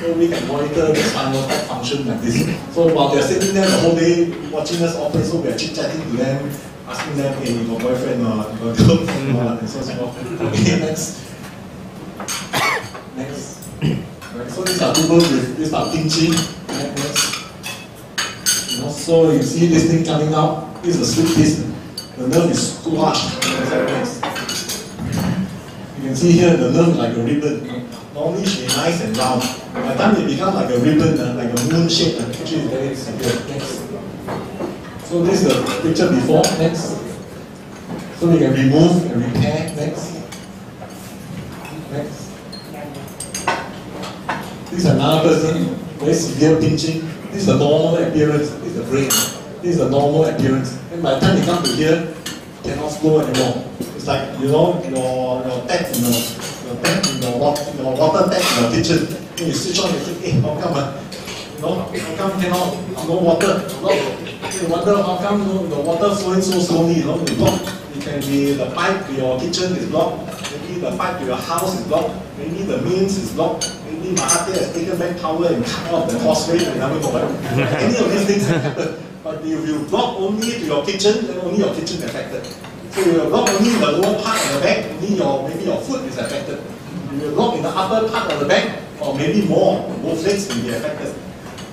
So we can monitor the spinal tap function like this. So while they're sitting there the whole day watching us operate, so we're chit-chatting to them, asking them, hey, you got boyfriend or you got girlfriend or and so forth. Okay, next. Next. Right, so these are people with this are pinching. Right, next. You know, so you see this thing coming out. This is a slip disc. The nerve is too large. Next. You can see here the nerve is like a ribbon. Normally it should be nice and round. By the time it becomes like a ribbon, like a moon shape, actually it's very severe. Next. So this is the picture before. Next. So we can remove and repair. Next. Next. This is another person, very severe pinching. This is the normal appearance. This is the brain. This is the normal appearance. And by the time you come to here, you cannot flow anymore. It's like, you know, your tap in your water tap in your kitchen. When you switch on, you think, hey, how come, how come cannot, no water? You wonder how come the water flowing so slowly, you block. It can be the pipe to your kitchen is blocked. Maybe the pipe to your house is blocked. Maybe the mains is blocked. Maybe Mahathir has taken back power and cut off the causeway. You never know, right? Any of these things can happen. But if you block only to your kitchen, then only your kitchen is affected. So if you block only the lower part of the back, maybe your foot is affected. If you block in the upper part of the back, or maybe more, both legs will be affected.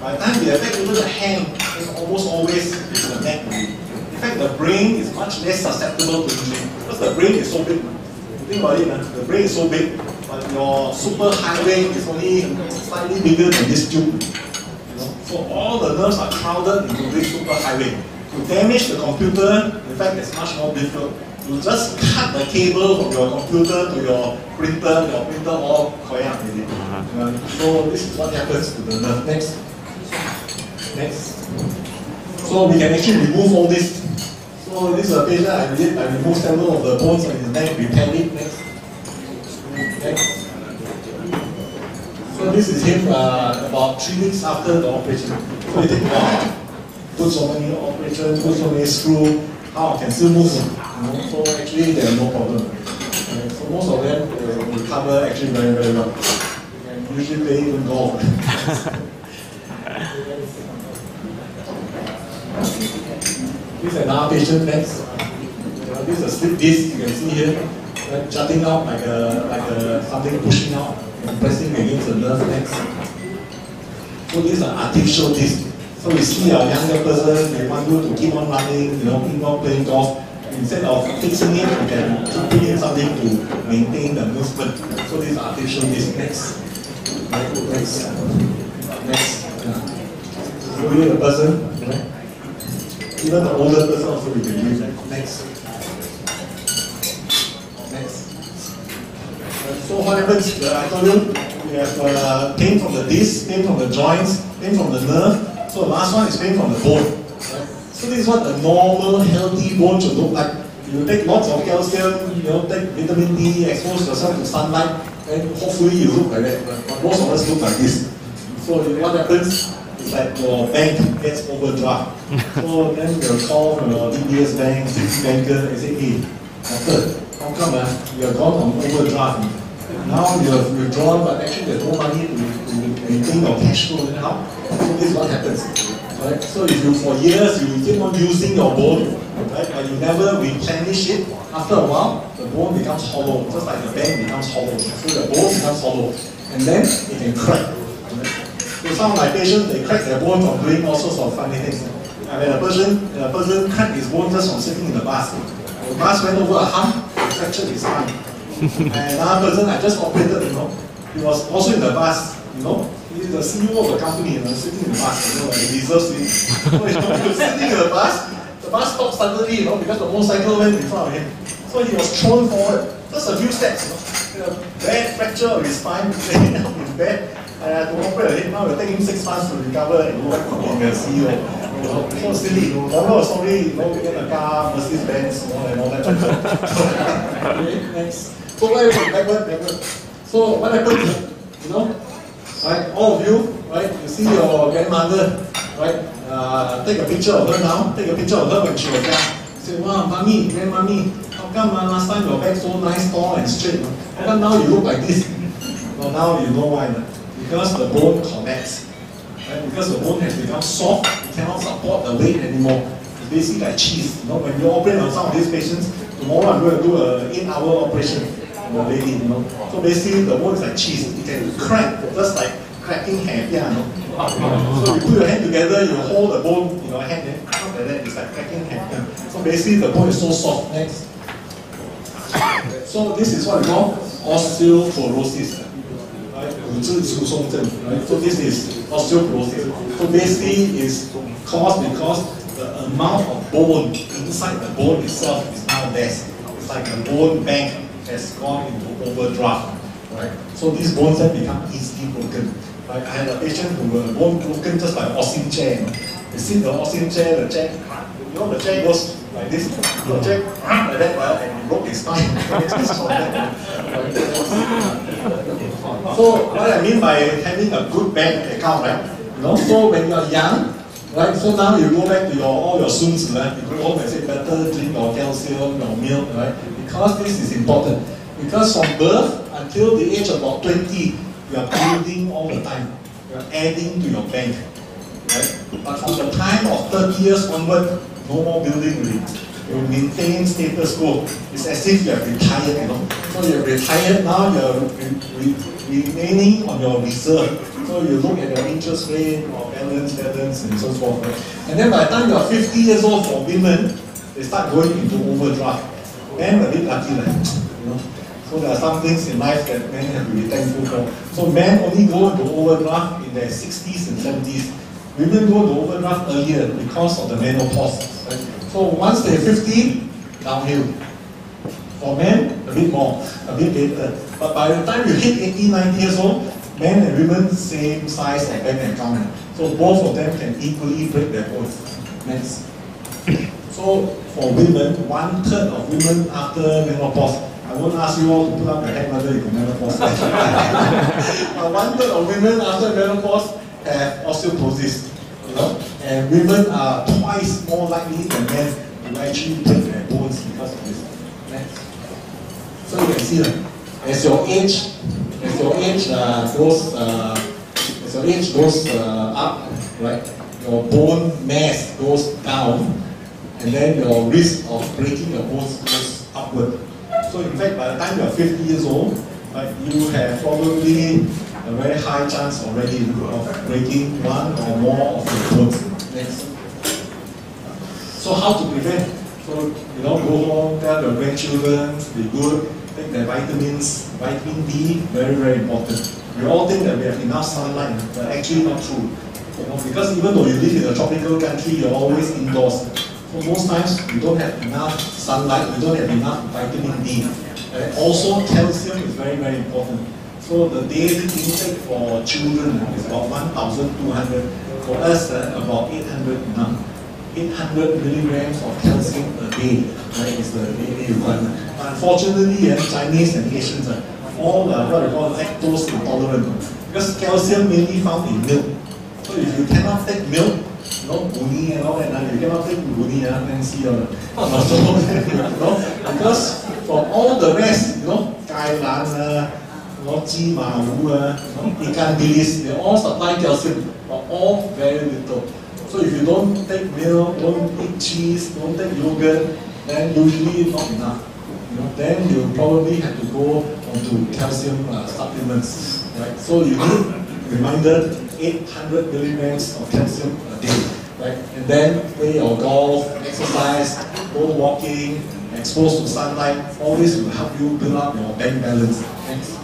By the time they affect even the hand, it's almost always it's the neck. In fact, the brain is much less susceptible to injury because the brain is so big. You think about it, the brain is so big, but your superhighway is only slightly bigger than this tube. So all the nerves are crowded into this superhighway. To damage the computer, in fact, it's much more difficult. You just cut the cable from your computer to your printer all koyak with it. So this is what happens to the nerve. Next. Next. So we can actually remove all this. So this is a patient I did. I removed several of the bones on his neck, repaired it. Next. Next. So this is him about 3 weeks after the operation. So he take a while. Put so many operations, put so many screws, how I can still move. So actually there are no problem. So most of them will recover actually very, very well. You can usually play even golf. This is another patient next. This is a slip disc you can see here. Jutting out like something pushing out and pressing against the nerve next. So these are artificial discs. So we see a younger person, they want you to keep on running, keep on playing golf. Instead of fixing it, you can keep putting something to maintain the movement. So these are artificial discs. Next. Next. Next. So here the person, even the older person also we can use it. Next. So what happens, I told you, we have pain from the disc, pain from the joints, pain from the nerve. So the last one is pain from the bone. Right? So this is what a normal, healthy bone should look like. You take lots of calcium, take vitamin D, expose yourself to sunlight, and hopefully you look like that. But most of us look like this. So what happens is that your bank gets overdraft. So then you'll call your DBS bank, Citi banker, and say, hey, doctor, how come you have gone on overdraft? Now you have withdrawn, but actually there's no money to maintain your cash flow. Then how? So this is what happens. Right? So if you, for years, you keep on using your bone, right, but you never replenish it, after a while, the bone becomes hollow, just like the bank becomes hollow. So the bone becomes hollow, and then it can crack. So some of my patients, they crack their bone from doing all sorts of funny things. And when a person cracked his bone just from sitting in the bus. The bus went over a hump, fractured his arm. And another person I just operated, he was also in the bus, he's the CEO of the company, sitting in the bus, he deserves it. So he was sitting in the bus stopped suddenly, because the motorcycle went in front of him. So he was thrown forward, just a few steps, bad fracture of his spine, laying up in bed. I had to operate him. Now it will take him 6 months to recover and go back to being a CEO. So silly, moral story, get a car, Mercedes Benz, and all that. Okay, next. So what happens? Backward. So what happens? Right? All of you, right? You see your grandmother, right? Take a picture of her now. Take a picture of her when she was young. Say, wow, mommy, grandmommy, how come last time your back so nice, tall and straight? How come now you look like this? Well, now you know why. You because the bone connects. Right? Because the bone has become soft, it cannot support the weight anymore. It's basically like cheese. You know, when you operate on some of these patients, tomorrow I'm going to do an 8-hour operation on the lady. You know, so basically the bone is like cheese. It can crack, just like cracking hair. Yeah, no? So you put your hand together, you hold the bone in your hand, then crack like that. It's like cracking hair. Yeah. So basically the bone is so soft. Next. So this is what we call osteoporosis. Right? So this is osteoporosis. So basically it's caused because the amount of bone inside the bone itself is now less. It's like the bone bank has gone into overdraft. Right? So these bones then become easily broken. Right? I had a patient who was bone broken just by Austin chair. You know? You see the Austin chair, the chair, you know, the chair goes like this, the chair like that, and he broke his spine. So what I mean by having a good bank account, right? You know, so when you are young, right? So now you go back to your all your soons, right? You go home and say better drink your calcium, your milk, right? Because this is important. Because from birth until the age of about 20, you are building all the time. You are adding to your bank. Right? But from the time of 30 years onward, no more building really. You maintain status quo. It's as if you have retired, you know. So you're retired now, you're remaining on your reserve. So you look at your interest rate or balance, and so forth. Right? And then by the time you're 50 years old for women, they start going into overdraft. Men are a bit lucky, like, you know. So there are some things in life that men have to be thankful for. So men only go into overdraft in their 60s and 70s. Women go to overdraft earlier because of the menopause. Right? So once they're 50, downhill. For men, a bit more, a bit later. But by the time you hit 80, 90 years old, men and women, same size of bank account. So both of them can equally break their bones. Next. So for women, 1/3 of women after menopause, I won't ask you all to put up your hand whether you can menopause. 1/3 of women after menopause have osteoporosis, you know, and women are twice more likely than men to actually break their bones because of this. Next. So you can see that as your age goes up, right, your bone mass goes down, and then your risk of breaking your bones goes upward. So in fact, by the time you are 50 years old, right, you have probably a very high chance already of breaking one or more of your bones. Next. So how to prevent? So, you know, go home, tell your grandchildren, be good, take their vitamins. Vitamin D, very, very important. We all think that we have enough sunlight, but actually not true. You know, because even though you live in a tropical country, you're always indoors. So most times, you don't have enough sunlight, you don't have enough vitamin D. Also, calcium is very, very important. So the daily intake for children is about 1,200. For us, about 800 enough. 800 milligrams of calcium a day, right, is the daily requirement. Unfortunately, Chinese and Asians are all what we call lactose intolerant, because calcium mainly found in milk. So if you cannot take milk, you know, uni and all that, you cannot take uni, then see all that. You know, because from all the rest, you know, kai lan, ji ma wu, ikan bilis, they all supply calcium, but all very little. So if you don't take milk, don't eat cheese, don't take yogurt, then usually not enough. You know, then you probably have to go onto calcium supplements. Right? So you need, reminder, 800 milligrams of calcium a day. Right? And then play your golf, exercise, go walking, exposed to sunlight. All this will help you build up your bank balance. Thanks.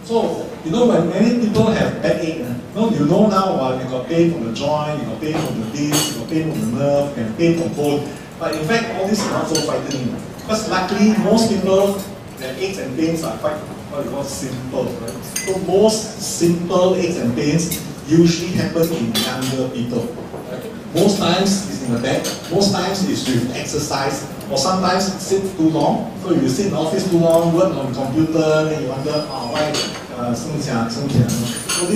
So, you know, when many people have backache, you know now you got pain from the joint, you got pain from the disc, you got pain from the nerve, you got pain from bone. But in fact, all this is not so frightening. Because luckily, most people, their aches and pains are quite what we call simple. Right? So most simple aches and pains usually happen in younger people. Right? Most times it's in the back, most times it's with exercise, or sometimes sit too long. So if you sit in the office too long, work on the computer, then you wonder, why so these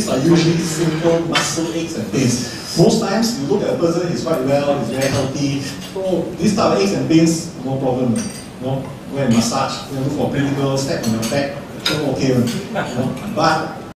are usually simple muscle aches and pains. Most times you look at a person, he's quite well, he's very healthy. So these type of aches and pains, no problem. You know, go and massage, you know, look for clinical, step on your back, okay. You know. But